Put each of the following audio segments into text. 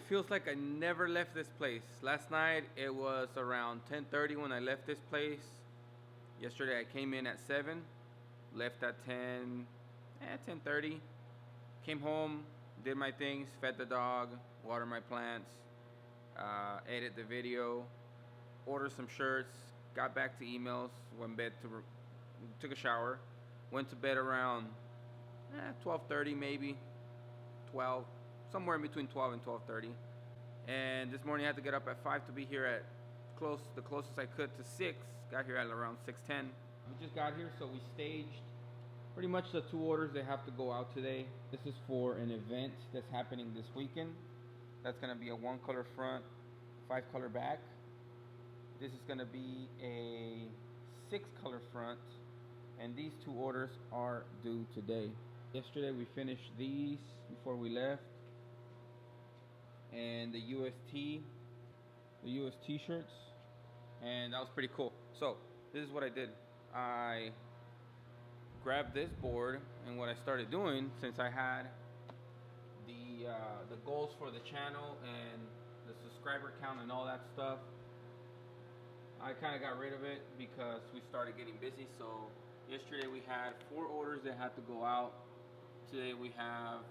feels like I never left this place. Last night it was around 10:30 when I left this place. Yesterday I came in at 7, left at 10:30. Came home, did my things, fed the dog, watered my plants, edited the video, ordered some shirts, got back to emails, went bed took a shower, went to bed around 12:30 maybe, 12, somewhere in between 12 and 12:30. And this morning I had to get up at 5 to be here at the closest I could to 6. Got here at around 6:10. We just got here, so we staged pretty much the 2 orders that have to go out today. This is for an event that's happening this weekend. That's gonna be a 1 color front, 5 color back. This is gonna be a 6 color front, and these 2 orders are due today. Yesterday we finished these before we left, and the US t-shirts, and that was pretty cool. So this is what I did. I grabbed this board, and what I started doing, since I had the goals for the channel and the subscriber count and all that stuff, I kind of got rid of it because we started getting busy. So yesterday we had 4 orders that had to go out. Today we have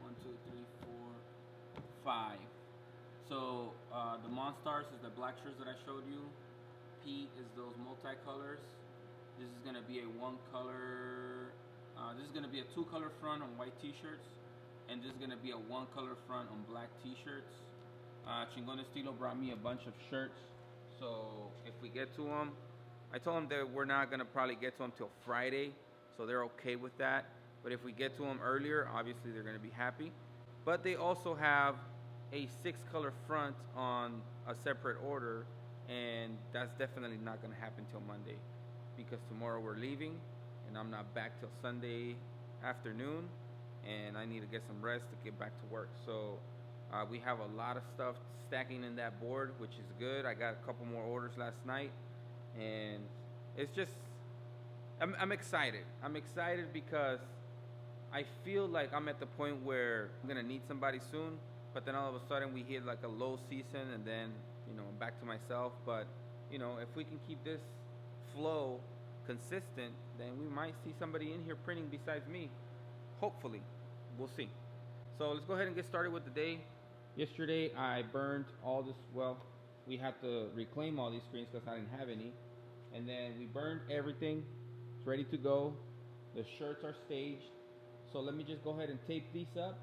1, 2, 3, 4, 5. So the Monstars is the black shirts that I showed you. Pete is those multicolors. This is gonna be a 1 color. This is gonna be a 2 color front on white t-shirts, and this is gonna be a 1 color front on black t-shirts. Chingon Estilo brought me a bunch of shirts, so if we get to them, I told them that we're not gonna probably get to them till Friday, so they're okay with that. But if we get to them earlier, obviously they're gonna be happy. But they also have a 6 color front on a separate order, and that's definitely not gonna happen till Monday, because tomorrow we're leaving and I'm not back till Sunday afternoon, and I need to get some rest to get back to work. So we have a lot of stuff stacking in that board, which is good. I got a couple more orders last night, and it's just I'm excited. I'm excited because I feel like I'm at the point where I'm gonna need somebody soon, but then all of a sudden we hit like a low season, and then I'm back to myself. But if we can keep this flow consistent, then we might see somebody in here printing besides me. Hopefully, we'll see. So let's go ahead and get started with the day. Yesterday I burned all this. Well, we had to reclaim all these screens because I didn't have any, and then we burned everything. It's ready to go. The shirts are staged. So let me just go ahead and tape these up.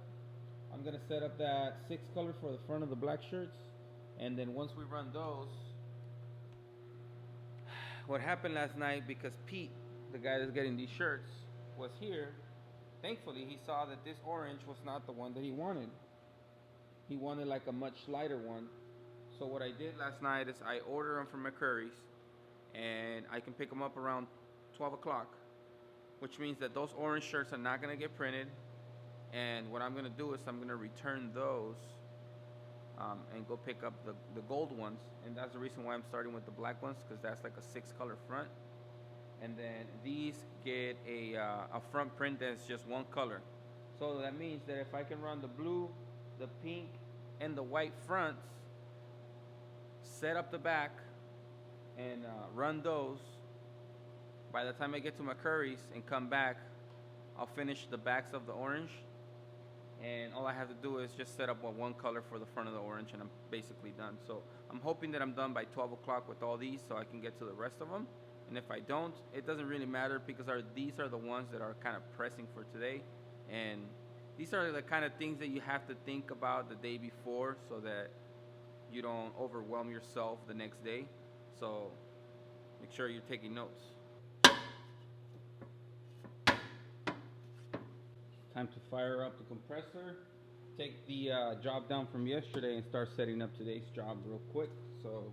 I'm gonna set up that 6 color for the front of the black shirts, and then once we run those, what happened last night, because Pete, the guy that's getting these shirts, was here, thankfully he saw that this orange was not the one that he wanted. He wanted like a much lighter one. So what I did last night is I ordered them from McCurry's, and I can pick them up around 12 o'clock, which means that those orange shirts are not gonna get printed. And what I'm gonna do is I'm gonna return those and go pick up the gold ones, and that's the reason why I'm starting with the black ones, because that's like a 6 color front. And then these get a front print that's just 1 color. So that means that if I can run the blue, the pink, and the white fronts, set up the back, and run those, by the time I get to McCurry's and come back, I'll finish the backs of the orange, and all I have to do is just set up 1 color for the front of the orange, and I'm basically done. So I'm hoping that I'm done by 12 o'clock with all these, so I can get to the rest of them. And if I don't, it doesn't really matter, because these are the ones that are kind of pressing for today, and these are the kind of things that you have to think about the day before, so that you don't overwhelm yourself the next day. So make sure you're taking notes. Time to fire up the compressor, take the job down from yesterday, and start setting up today's job real quick. So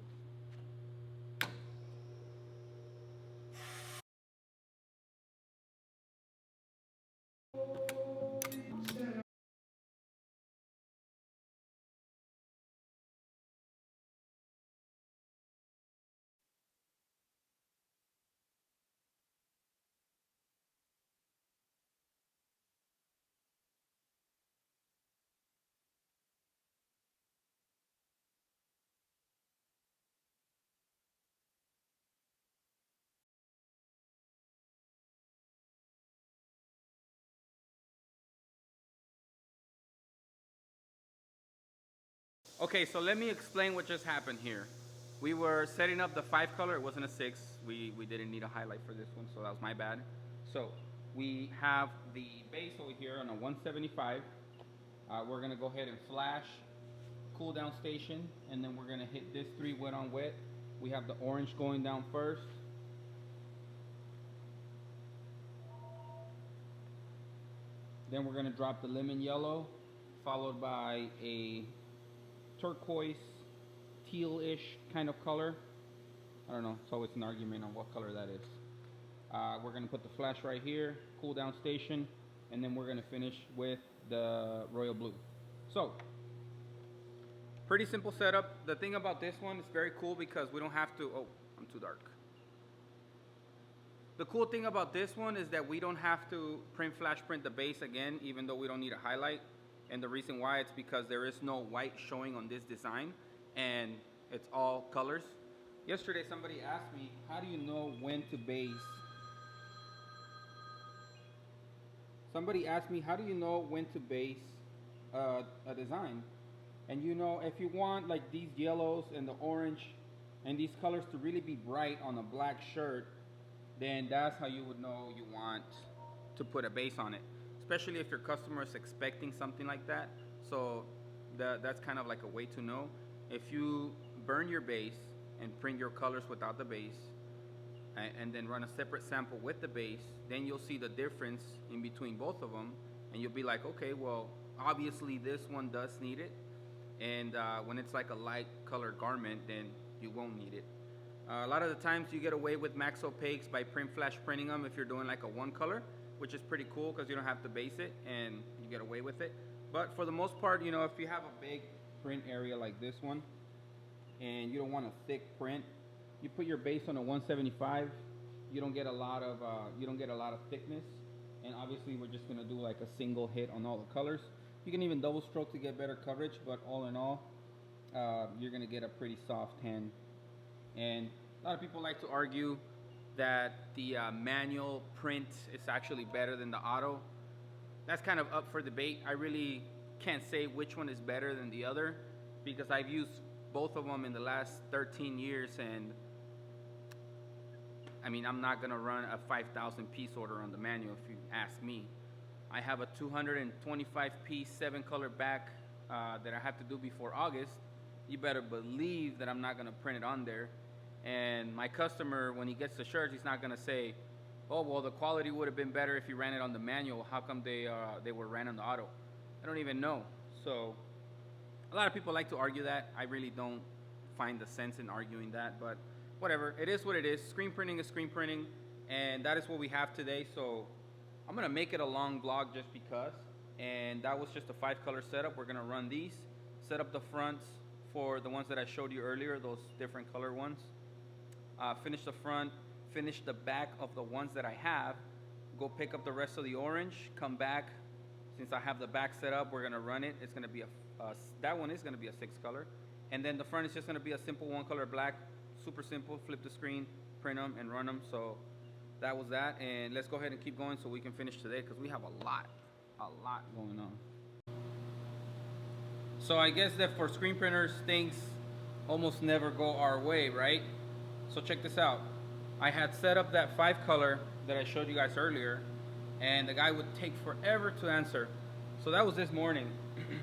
Okay, so let me explain what just happened here. We were setting up the 5 color. It wasn't a 6. We didn't need a highlight for this one, so that was my bad. So we have the base over here on a 175. We're gonna go ahead and flash cool down station, and then we're gonna hit this 3 wet on wet. We have the orange going down first. Then we're gonna drop the lemon yellow, followed by a turquoise, teal-ish kind of color. I don't know, it's always an argument on what color that is. We're gonna put the flash right here, cool down station, and then we're gonna finish with the royal blue. So, pretty simple setup. The thing about this one is very cool because we don't have to, oh, I'm too dark. The cool thing about this one is that we don't have to flash print the base again, even though we don't need a highlight. And the reason why, it's because there is no white showing on this design, and it's all colors. Yesterday somebody asked me, how do you know when to base? Somebody asked me, how do you know when to base a design? And you know, if you want like these yellows and the orange and these colors to really be bright on a black shirt, then that's how you would know you want to put a base on it. Especially if your customer is expecting something like that. So that's kind of like a way to know. If you burn your base and print your colors without the base, and then run a separate sample with the base, then you'll see the difference in between both of them, and you'll be like, okay, well, obviously this one does need it, and when it's like a light colored garment, then you won't need it. A lot of the times you get away with max opaques by flash printing them if you're doing like a one color, which is pretty cool because you don't have to base it and you get away with it. But for the most part, you know, if you have a big print area like this one and you don't want a thick print, you put your base on a 175. You don't get a lot of thickness, and obviously we're just gonna do like a single hit on all the colors. You can even double stroke to get better coverage, but all in all, you're gonna get a pretty soft hand. And a lot of people like to argue that the manual print is actually better than the auto. That's kind of up for debate. I really can't say which one is better than the other because I've used both of them in the last 13 years, and I mean, I'm not gonna run a 5,000 piece order on the manual if you ask me. I have a 225 piece 7 color back that I have to do before August. You better believe that I'm not gonna print it on there. And my customer, when he gets the shirts, he's not gonna say, oh, well, the quality would have been better if you ran it on the manual. How come they were ran on the auto? I don't even know. So a lot of people like to argue that. I really don't find the sense in arguing that, but whatever. It is what it is. Screen printing is screen printing, and that is what we have today. So I'm gonna make it a long vlog just because, and that was just a 5 color setup. We're gonna run these, set up the fronts for the ones that I showed you earlier, those different color ones. Finish the front, finish the back of the ones that I have, go pick up the rest of the orange, come back. Since I have the back set up, we're gonna run it. It's gonna be that one is gonna be a 6 color. And then the front is just gonna be a simple 1 color black, super simple, flip the screen, print them and run them. So that was that, and let's go ahead and keep going so we can finish today because we have a lot going on. So I guess that for screen printers, things almost never go our way, right? So check this out. I had set up that 5 color that I showed you guys earlier, and the guy would take forever to answer. So that was this morning.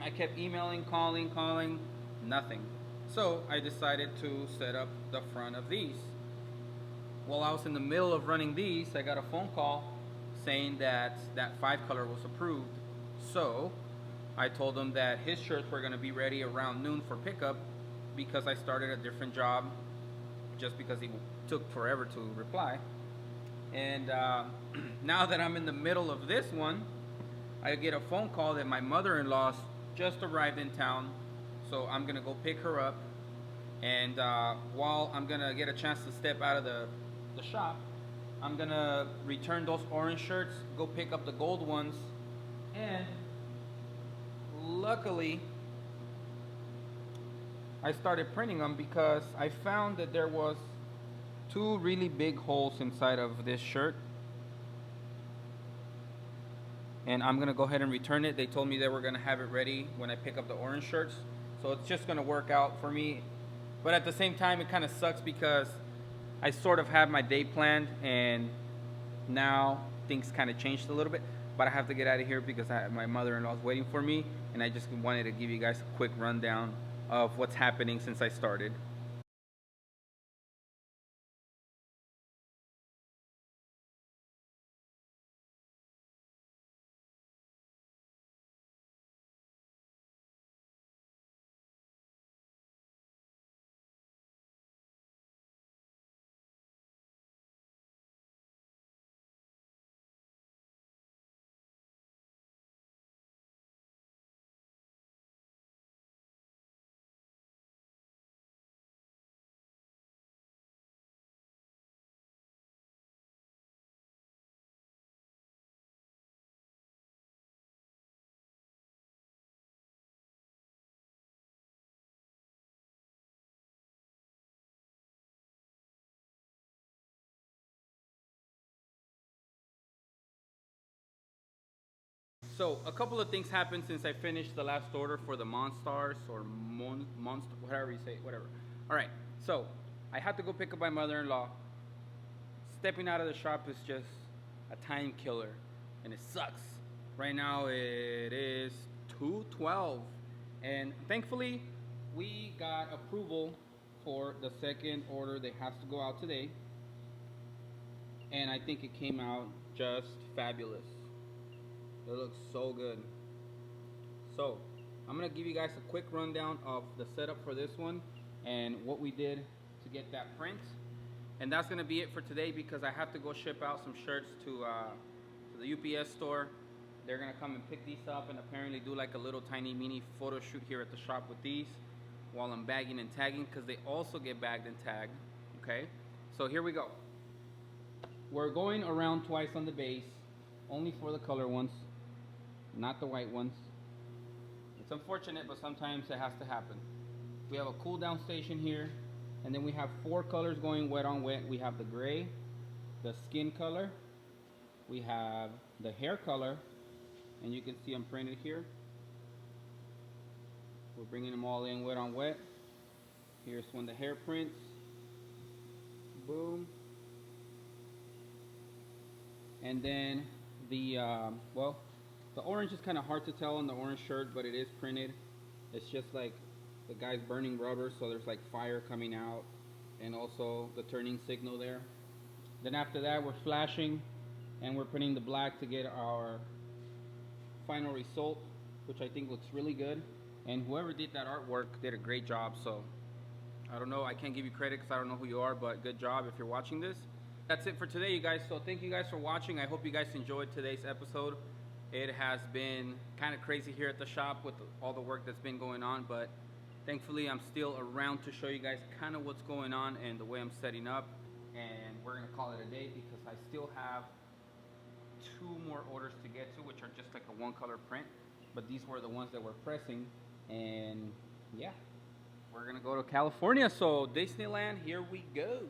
I kept emailing, calling, nothing. So I decided to set up the front of these. While I was in the middle of running these, I got a phone call saying that that 5 color was approved. So I told him that his shirts were gonna be ready around noon for pickup because I started a different job just because he took forever to reply. And now that I'm in the middle of this one, I get a phone call that my mother-in-law just arrived in town, so I'm gonna go pick her up. And while I'm gonna get a chance to step out of the shop, I'm gonna return those orange shirts, go pick up the gold ones, and luckily I started printing them because I found that there was 2 really big holes inside of this shirt, and I'm gonna go ahead and return it. They told me they were gonna have it ready when I pick up the orange shirts, So it's just gonna work out for me. But at the same time, it kind of sucks because I sort of had my day planned, and now things kind of changed a little bit. But I have to get out of here because my mother-in-law is waiting for me, and I just wanted to give you guys a quick rundown of what's happening since I started. So a couple of things happened since I finished the last order for the Monstars or Monster, whatever you say, whatever. All right, so I had to go pick up my mother-in-law. Stepping out of the shop is just a time killer, and it sucks. Right now it is 2:12, and thankfully we got approval for the second order that has to go out today, and I think it came out just fabulous. It looks so good. So I'm gonna give you guys a quick rundown of the setup for this one and what we did to get that print. And that's gonna be it for today because I have to go ship out some shirts to the UPS store. They're gonna come and pick these up and apparently do like a little tiny mini photo shoot here at the shop with these while I'm bagging and tagging, because they also get bagged and tagged. Okay, so here we go. We're going around twice on the base, only for the color ones, not the white ones. It's unfortunate, but sometimes it has to happen. We have a cool down station here, and then we have 4 colors going wet on wet. We have the gray, the skin color, we have the hair color, and you can see them printed here. We're bringing them all in wet on wet. Here's when the hair prints. Boom. And then the well, the orange is kind of hard to tell on the orange shirt, but it is printed. It's just like the guy's burning rubber, so there's like fire coming out, and also the turning signal there. Then after that, we're flashing, and we're putting the black to get our final result, which I think looks really good. And whoever did that artwork did a great job. So I don't know, I can't give you credit because I don't know who you are, but good job if you're watching this. That's it for today, you guys. So thank you guys for watching. I hope you guys enjoyed today's episode. It has been kind of crazy here at the shop with all the work that's been going on, but thankfully I'm still around to show you guys kind of what's going on and the way I'm setting up. And we're gonna call it a day because I still have 2 more orders to get to, which are just like a 1-color print, but these were the ones that we're pressing. And yeah, we're gonna go to California, so Disneyland, here we go.